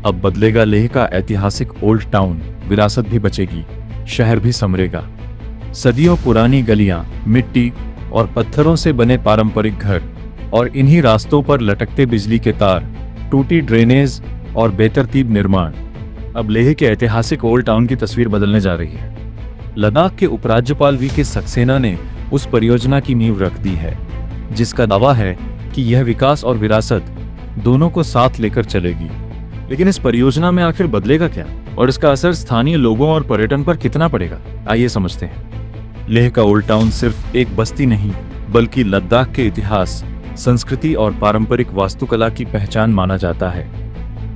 अब बदलेगा लेह का ऐतिहासिक ओल्ड टाउन, विरासत भी बचेगी, शहर भी संवरेगा। सदियों पुरानी गलियां, मिट्टी और पत्थरों से बने पारंपरिक घर और इन्हीं रास्तों पर लटकते बिजली के तार, टूटी ड्रेनेज और बेतरतीब निर्माण अब लेह के ऐतिहासिक ओल्ड टाउन की तस्वीर बदलने जा रही है। लद्दाख के उपराज्यपाल वी.के. सक्सेना ने उस परियोजना की नींव रख दी है, जिसका दावा है कि यह विकास और विरासत दोनों को साथ लेकर चलेगी। लेकिन इस परियोजना में आखिर बदलेगा क्या और इसका असर स्थानीय लोगों और पर्यटन पर कितना पड़ेगा, आइए समझते हैं। लेह का ओल्ड टाउन सिर्फ एक बस्ती नहीं, बल्कि लद्दाख के इतिहास, संस्कृति और पारंपरिक वास्तुकला की पहचान माना जाता है।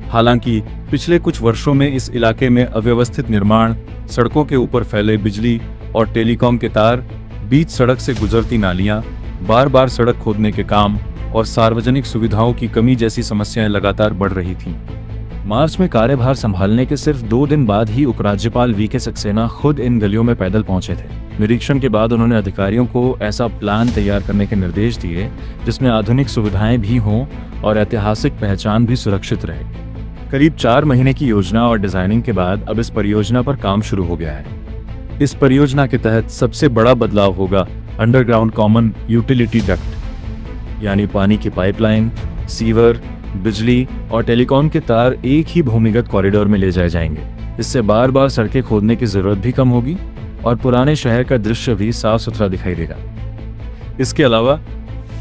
हालांकि पिछले कुछ वर्षों में इस इलाके में अव्यवस्थित निर्माण, सड़कों के ऊपर फैले बिजली और टेलीकॉम के तार, बीच सड़क से गुजरती नालियां, बार बार सड़क खोदने के काम और सार्वजनिक सुविधाओं की कमी जैसी समस्याएं लगातार बढ़ रही थीं। मार्च में कार्यभार संभालने के सिर्फ 2 दिन बाद ही उपराज्यपाल वी.के. सक्सेना खुद इन गलियों में पैदल पहुंचे थे। निरीक्षण के बाद उन्होंने अधिकारियों को ऐसा प्लान तैयार करने के निर्देश दिए जिसमें आधुनिक सुविधाएं भी हों और ऐतिहासिक पहचान भी सुरक्षित रहे। करीब 4 महीने की योजना और डिजाइनिंग के बाद अब इस परियोजना पर काम शुरू हो गया है। इस परियोजना के तहत सबसे बड़ा बदलाव होगा अंडरग्राउंड कॉमन यूटिलिटी डक्ट, यानी पानी की पाइपलाइन, सीवर, बिजली और टेलीकॉम के तार एक ही भूमिगत कॉरिडोर में ले जाए जाएंगे। इससे बार बार सड़कें खोदने की जरूरत भी कम होगी और पुराने शहर का दृश्य भी साफ सुथरा दिखाई देगा। इसके अलावा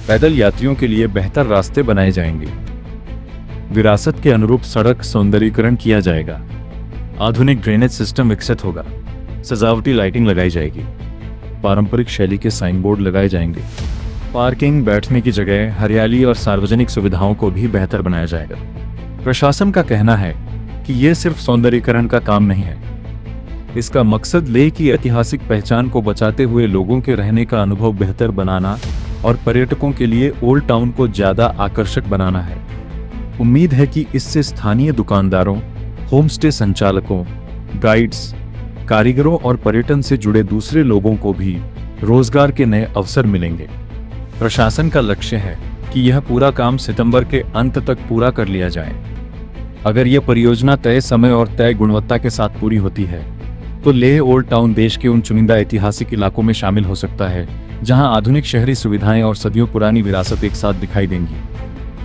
पैदल यात्रियों के लिए बेहतर रास्ते बनाए जाएंगे। विरासत के अनुरूप सड़क सौंदर्यीकरण किया जाएगा। आधुनिक ड्रेनेज सिस्टम विकसित होगा। सजावटी लाइटिंग लगाई जाएगी। पारंपरिक शैली के साइन बोर्ड लगाए जाएंगे। पार्किंग, बैठने की जगह, हरियाली और सार्वजनिक सुविधाओं को भी बेहतर बनाया जाएगा। प्रशासन का कहना है कि यह सिर्फ सौंदर्यीकरण का काम नहीं है। इसका मकसद लेह की ऐतिहासिक पहचान को बचाते हुए लोगों के रहने का अनुभव बेहतर बनाना और पर्यटकों के लिए ओल्ड टाउन को ज्यादा आकर्षक बनाना है। उम्मीद है कि इससे स्थानीय दुकानदारों, होमस्टे संचालकों, गाइड्स, कारीगरों और पर्यटन से जुड़े दूसरे लोगों को भी रोजगार के नए अवसर मिलेंगे। प्रशासन का लक्ष्य है कि यह पूरा काम सितंबर के अंत तक पूरा कर लिया जाए। अगर यह परियोजना तय समय और तय गुणवत्ता के साथ पूरी होती है तो लेह ओल्ड टाउन देश के उन चुनिंदा ऐतिहासिक इलाकों में शामिल हो सकता है जहां आधुनिक शहरी सुविधाएं और सदियों पुरानी विरासत एक साथ दिखाई देंगी।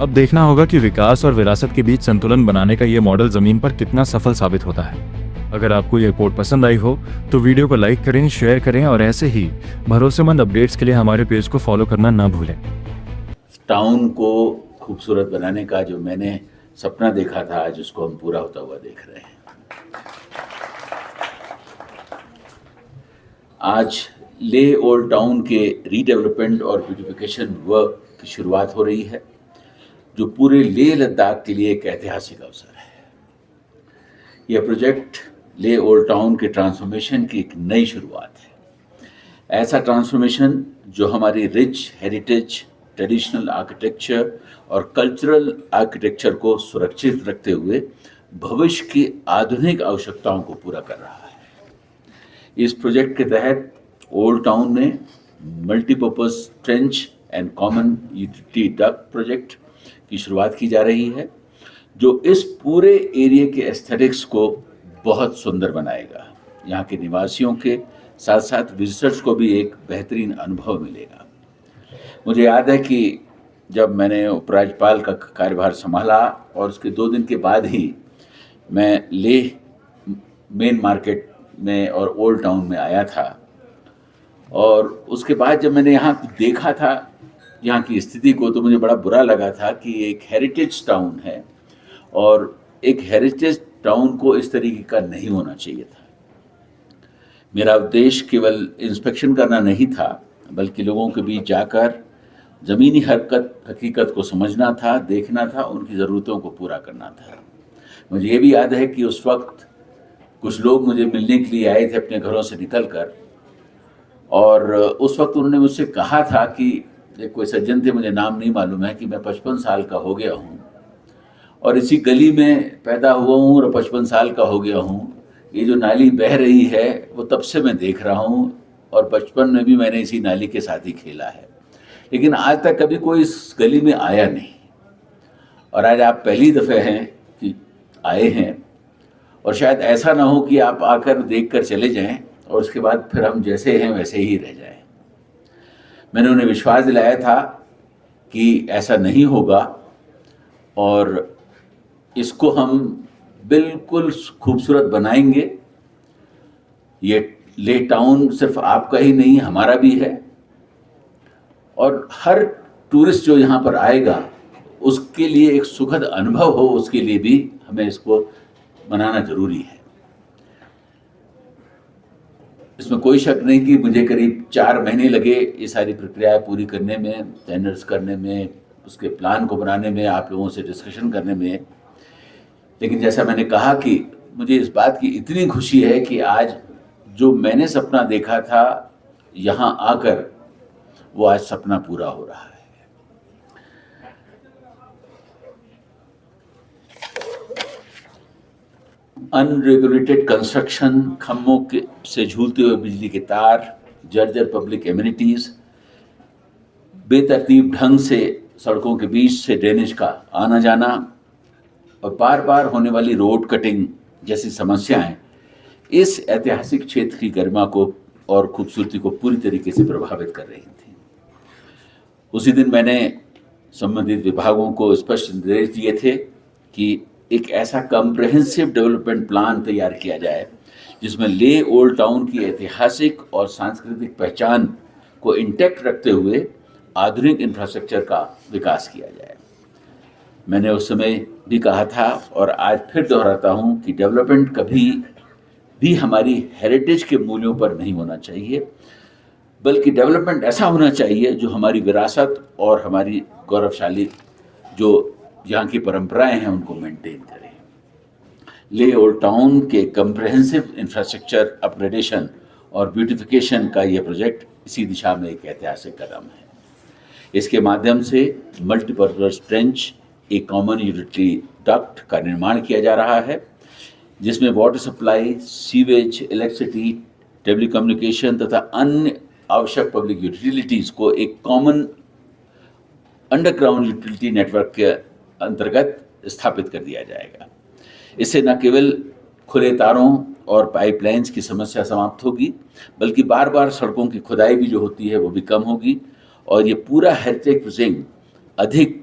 अब देखना होगा कि विकास और विरासत के बीच संतुलन बनाने का यह मॉडल जमीन पर कितना सफल साबित होता है। अगर आपको ये रिपोर्ट पसंद आई हो तो वीडियो को लाइक करें, शेयर करें और ऐसे ही भरोसेमंद अपडेट्स के लिए हमारे पेज को फॉलो करना ना भूलें। टाउन को खूबसूरत बनाने का जो मैंने सपना देखा था, आज उसको हम पूरा होता हुआ देख रहे हैं। आज लेह ओल्ड टाउन के रीडेवलपमेंट और ब्यूटिफिकेशन वर्क की शुरुआत हो रही है, जो पूरे लेह लद्दाख के लिए एक ऐतिहासिक अवसर है। यह प्रोजेक्ट लेह ओल्ड टाउन के ट्रांसफॉर्मेशन की एक नई शुरुआत है। ऐसा ट्रांसफॉर्मेशन जो हमारी रिच हेरिटेज, ट्रेडिशनल आर्किटेक्चर और कल्चरल आर्किटेक्चर को सुरक्षित रखते हुए भविष्य की आधुनिक आवश्यकताओं को पूरा कर रहा है। इस प्रोजेक्ट के तहत ओल्ड टाउन में multipurpose trench and common utility duct project की शुरुआत की जा रही है, जो इस पूरे एरिया के एस्थेटिक्स को बहुत सुंदर बनाएगा। यहाँ के निवासियों के साथ साथ विजिटर्स को भी एक बेहतरीन अनुभव मिलेगा। मुझे याद है कि जब मैंने उपराज्यपाल का कार्यभार संभाला और उसके 2 दिन के बाद ही मैं लेह मेन मार्केट में और ओल्ड टाउन में आया था, और उसके बाद जब मैंने यहाँ देखा था यहाँ की स्थिति को, तो मुझे बड़ा बुरा लगा था कि एक हेरिटेज टाउन है और एक हेरिटेज टाउन को इस तरीके का नहीं होना चाहिए था। मेरा उद्देश्य केवल इंस्पेक्शन करना नहीं था, बल्कि लोगों के बीच जाकर ज़मीनी हकीकत को समझना था, देखना था, उनकी ज़रूरतों को पूरा करना था। मुझे ये भी याद है कि उस वक्त कुछ लोग मुझे मिलने के लिए आए थे अपने घरों से निकलकर, और उस वक्त उन्होंने मुझसे कहा था कि एक कोई सज्जन थे, मुझे नाम नहीं मालूम है, कि मैं 55 साल का हो गया हूँ और इसी गली में पैदा हुआ हूँ और 55 साल का हो गया हूँ। ये जो नाली बह रही है वो तब से मैं देख रहा हूँ और बचपन में भी मैंने इसी नाली के साथ ही खेला है, लेकिन आज तक कभी कोई इस गली में आया नहीं। और आज आप पहली दफ़े हैं कि आए हैं, और शायद ऐसा ना हो कि आप आकर देखकर चले जाएं और उसके बाद फिर हम जैसे हैं वैसे ही रह जाएं। मैंने उन्हें विश्वास दिलाया था कि ऐसा नहीं होगा और इसको हम बिल्कुल खूबसूरत बनाएंगे। ये ले टाउन सिर्फ आपका ही नहीं, हमारा भी है, और हर टूरिस्ट जो यहाँ पर आएगा उसके लिए एक सुखद अनुभव हो, उसके लिए भी हमें इसको बनाना जरूरी है। इसमें कोई शक नहीं कि मुझे करीब 4 महीने लगे ये सारी प्रक्रिया पूरी करने में, टेंडर्स करने में, उसके प्लान को बनाने में, आप लोगों से डिस्कशन करने में। लेकिन जैसा मैंने कहा कि मुझे इस बात की इतनी खुशी है कि आज जो मैंने सपना देखा था यहाँ आकर, वो आज सपना पूरा हो रहा है। अनरेगुलेटेड कंस्ट्रक्शन, खम्भों के से झूलते हुए बिजली के तार, जर्जर पब्लिक एमिनिटीज, बेतरतीब ढंग से सड़कों के बीच से ड्रेनेज का आना जाना और बार बार होने वाली रोड कटिंग जैसी समस्याएं इस ऐतिहासिक क्षेत्र की गरिमा को और खूबसूरती को पूरी तरीके से प्रभावित कर रही थी। उसी दिन मैंने संबंधित विभागों को स्पष्ट निर्देश दिए थे कि एक ऐसा कॉम्प्रिहेंसिव डेवलपमेंट प्लान तैयार किया जाए जिसमें ले ओल्ड टाउन की ऐतिहासिक और सांस्कृतिक पहचान को इंटैक्ट रखते हुए आधुनिक इंफ्रास्ट्रक्चर का विकास किया जाए। मैंने उस समय भी कहा था और आज फिर दोहराता हूं कि डेवलपमेंट कभी भी हमारी हेरिटेज के मूल्यों पर नहीं होना चाहिए, बल्कि डेवलपमेंट ऐसा होना चाहिए जो हमारी विरासत और हमारी गौरवशाली जो यहाँ की परंपराएं हैं उनको मेंटेन करें। ले ओल्ड टाउन के कॉम्प्रिहेंसिव इंफ्रास्ट्रक्चर अपग्रेडेशन और ब्यूटिफिकेशन का यह प्रोजेक्ट इसी दिशा में एक ऐतिहासिक कदम है। इसके माध्यम से मल्टीपर्पज ट्रेंच, एक कॉमन यूटिलिटी डक्ट का निर्माण किया जा रहा है जिसमें water supply, sewage, electricity, telecommunication तथा अन्य आवश्यक पब्लिक यूटिलिटीज को एक कॉमन अंडरग्राउंड यूटिलिटी नेटवर्क के अंतर्गत स्थापित कर दिया जाएगा। इससे न केवल खुले तारों और पाइपलाइंस की समस्या समाप्त होगी, बल्कि बार बार सड़कों की खुदाई भी जो होती है वो भी कम होगी और ये पूरा हेरिटेज प्रोजेक्ट अधिक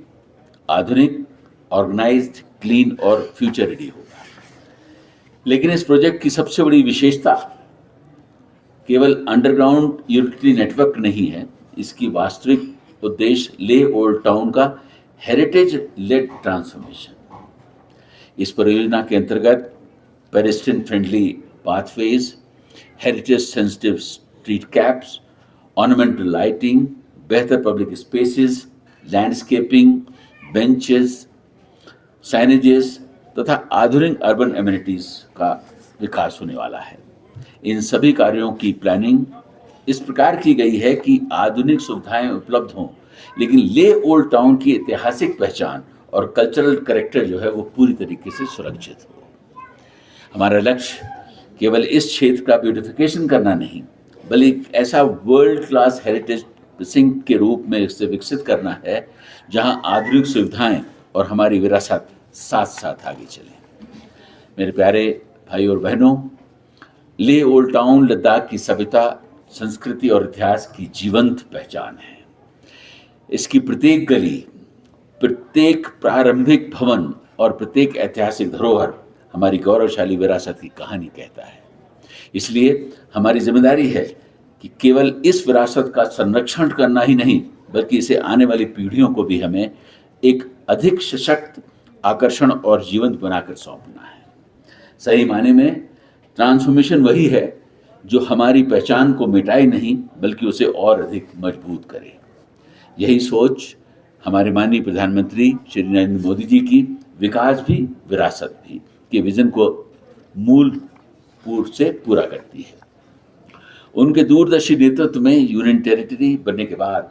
आधुनिक, ऑर्गेनाइज्ड, क्लीन और फ्यूचर रेडी होगा। लेकिन इस प्रोजेक्ट की सबसे बड़ी विशेषता केवल अंडरग्राउंड यूटिलिटी नेटवर्क नहीं है, इसकी वास्तविक उद्देश्य ले ओल्ड टाउन का हेरिटेज लेड ट्रांसफॉर्मेशन। इस परियोजना के अंतर्गत pedestrian friendly pathways, heritage sensitive streetscapes, ornamental lighting, बेहतर public spaces, landscaping, benches, signages तथा आधुनिक अर्बन एमिनिटीज का विकास होने वाला है। इन सभी कार्यों की प्लानिंग इस प्रकार की गई है कि आधुनिक सुविधाएं उपलब्ध हों, लेकिन ले ओल्ड टाउन की ऐतिहासिक पहचान और कल्चरल कैरेक्टर जो है वो पूरी तरीके से सुरक्षित हो। हमारा लक्ष्य केवल इस क्षेत्र का ब्यूटिफिकेशन करना नहीं, बल्कि एक ऐसा वर्ल्ड क्लास हेरिटेज प्रीसिंक्ट के रूप में इसे विकसित करना है जहां आधुनिक सुविधाएं और हमारी विरासत साथ साथ आगे चले। मेरे प्यारे भाई और बहनों, ले ओल्ड टाउन लद्दाख की सभ्यता, संस्कृति और इतिहास की जीवंत पहचान है। इसकी प्रत्येक गली, प्रत्येक प्रारंभिक भवन और प्रत्येक ऐतिहासिक धरोहर हमारी गौरवशाली विरासत की कहानी कहता है। इसलिए हमारी जिम्मेदारी है कि केवल इस विरासत का संरक्षण करना ही नहीं, बल्कि इसे आने वाली पीढ़ियों को भी हमें एक अधिक सशक्त, आकर्षण और जीवंत बनाकर सौंपना है। सही मायने में ट्रांसफॉर्मेशन वही है जो हमारी पहचान को मिटाए नहीं, बल्कि उसे और अधिक मजबूत करे। यही सोच हमारे माननीय प्रधानमंत्री श्री नरेंद्र मोदी जी की विकास भी विरासत भी के विजन को मूल रूप से पूरा करती है। उनके दूरदर्शी नेतृत्व में यूनियन टेरिटरी बनने के बाद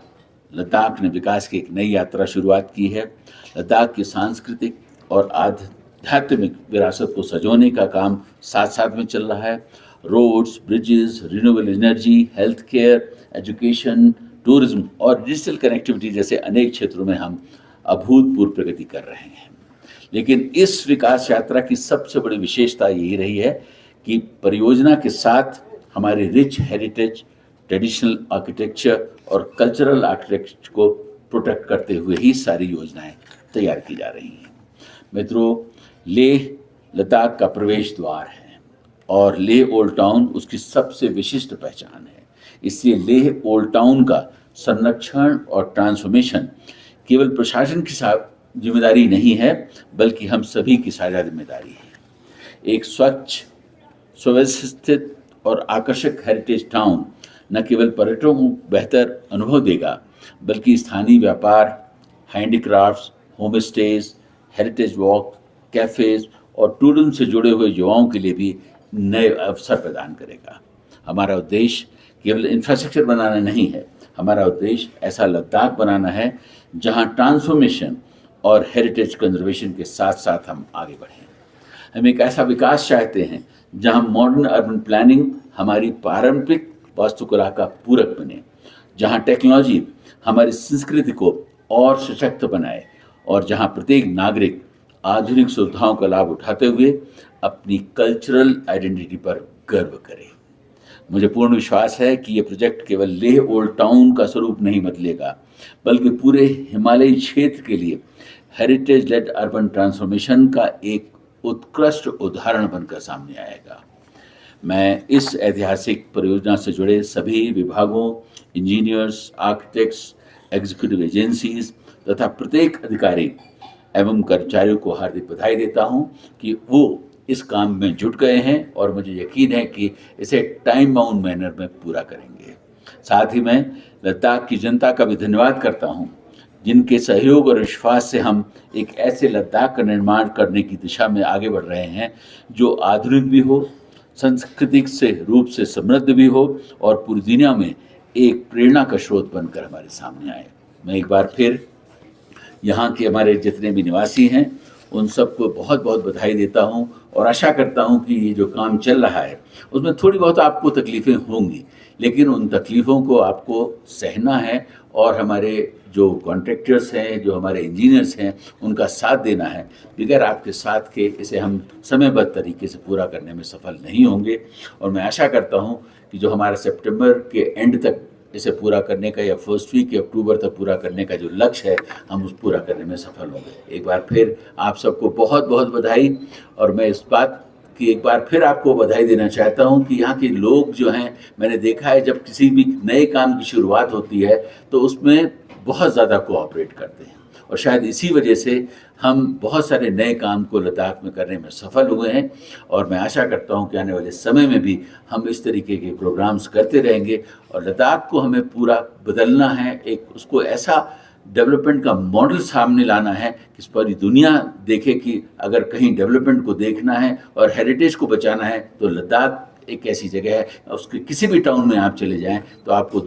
लद्दाख ने विकास की एक नई यात्रा शुरुआत की है। लद्दाख की सांस्कृतिक और आध्यात्मिक विरासत को सजोने का काम साथ साथ में चल रहा है। Roads, bridges, renewable energy, health care, education, tourism और डिजिटल कनेक्टिविटी जैसे अनेक क्षेत्रों में हम अभूतपूर्व प्रगति कर रहे हैं। लेकिन इस विकास यात्रा की सबसे बड़ी विशेषता यही रही है कि परियोजना के साथ हमारे रिच हेरिटेज, ट्रेडिशनल आर्किटेक्चर और कल्चरल आर्किटेक्चर को प्रोटेक्ट करते हुए ही सारी योजनाएं तैयार की जा रही हैं। मित्रों, लेह लद्दाख का प्रवेश द्वार है और लेह ओल्ड टाउन उसकी सबसे विशिष्ट पहचान है। इसलिए लेह ओल्ड टाउन का संरक्षण और ट्रांसफॉर्मेशन केवल प्रशासन की जिम्मेदारी नहीं है, बल्कि हम सभी की साझा जिम्मेदारी है। एक स्वच्छ, सुव्यवस्थित और आकर्षक हेरिटेज टाउन न केवल पर्यटकों को बेहतर अनुभव देगा, बल्कि स्थानीय व्यापार, handicrafts, home stage, heritage walk, cafes और टूरिज्म से जुड़े हुए युवाओं के लिए भी नए अवसर प्रदान करेगा। हमारा उद्देश्य केवल इंफ्रास्ट्रक्चर बनाना नहीं है, हमारा उद्देश्य ऐसा लद्दाख बनाना है जहां ट्रांसफॉर्मेशन और हेरिटेज कंजर्वेशन के साथ साथ हम आगे बढ़ें। हम एक ऐसा विकास चाहते हैं जहां मॉडर्न अर्बन प्लानिंग हमारी पारंपरिक वास्तुकला का पूरक बने, जहां टेक्नोलॉजी हमारी संस्कृति को और सशक्त बनाए और जहां प्रत्येक नागरिक आधुनिक सुविधाओं का लाभ उठाते हुए अपनी कल्चरल आइडेंटिटी पर गर्व करे। मुझे पूर्ण विश्वास है कि ये प्रोजेक्ट केवल लेह ओल्ड टाउन का स्वरूप नहीं बदलेगा, बल्कि पूरे हिमालयी क्षेत्र के लिए हेरिटेज लेड अर्बन ट्रांसफॉर्मेशन का एक उत्कृष्ट उदाहरण बनकर सामने आएगा। मैं इस ऐतिहासिक परियोजना से जुड़े सभी विभागों, इंजीनियर्स, आर्किटेक्ट्स, एग्जीक्यूटिव एजेंसीज तथा प्रत्येक अधिकारी एवं कर्मचारियों को हार्दिक बधाई देता हूं कि वो इस काम में जुट गए हैं और मुझे यकीन है कि इसे टाइम बाउंड मैनर में पूरा करेंगे। साथ ही मैं लद्दाख की जनता का भी धन्यवाद करता हूं, जिनके सहयोग और विश्वास से हम एक ऐसे लद्दाख का निर्माण करने की दिशा में आगे बढ़ रहे हैं जो आधुनिक भी हो, सांस्कृतिक से रूप से समृद्ध भी हो और पूरी दुनिया में एक प्रेरणा का स्रोत बनकर हमारे सामने आए। मैं एक बार फिर यहाँ के हमारे जितने भी निवासी हैं उन सबको बहुत बहुत बधाई देता हूँ और आशा करता हूँ कि ये जो काम चल रहा है उसमें थोड़ी बहुत आपको तकलीफ़ें होंगी, लेकिन उन तकलीफ़ों को आपको सहना है और हमारे जो कॉन्ट्रैक्टर्स हैं, जो हमारे इंजीनियर्स हैं, उनका साथ देना है। बगैर आपके साथ के इसे हम समयबद्ध तरीके से पूरा करने में सफल नहीं होंगे और मैं आशा करता हूँ कि जो हमारा सितंबर के एंड तक इसे पूरा करने का या फर्स्ट वीक के अक्टूबर तक पूरा करने का जो लक्ष्य है, हम उस पूरा करने में सफल होंगे। एक बार फिर आप सबको बहुत बहुत बधाई। और मैं इस बात की एक बार फिर आपको बधाई देना चाहता हूं कि यहाँ के लोग जो हैं, मैंने देखा है जब किसी भी नए काम की शुरुआत होती है तो उसमें बहुत ज़्यादा कोऑपरेट करते हैं और शायद इसी वजह से हम बहुत सारे नए काम को लद्दाख में करने में सफल हुए हैं। और मैं आशा करता हूं कि आने वाले समय में भी हम इस तरीके के प्रोग्राम्स करते रहेंगे और लद्दाख को हमें पूरा बदलना है, एक उसको ऐसा डेवलपमेंट का मॉडल सामने लाना है कि इस पूरी दुनिया देखे कि अगर कहीं डेवलपमेंट को देखना है और हेरिटेज को बचाना है तो लद्दाख एक ऐसी जगह है। उसके किसी भी टाउन में आप चले जाएं तो आपको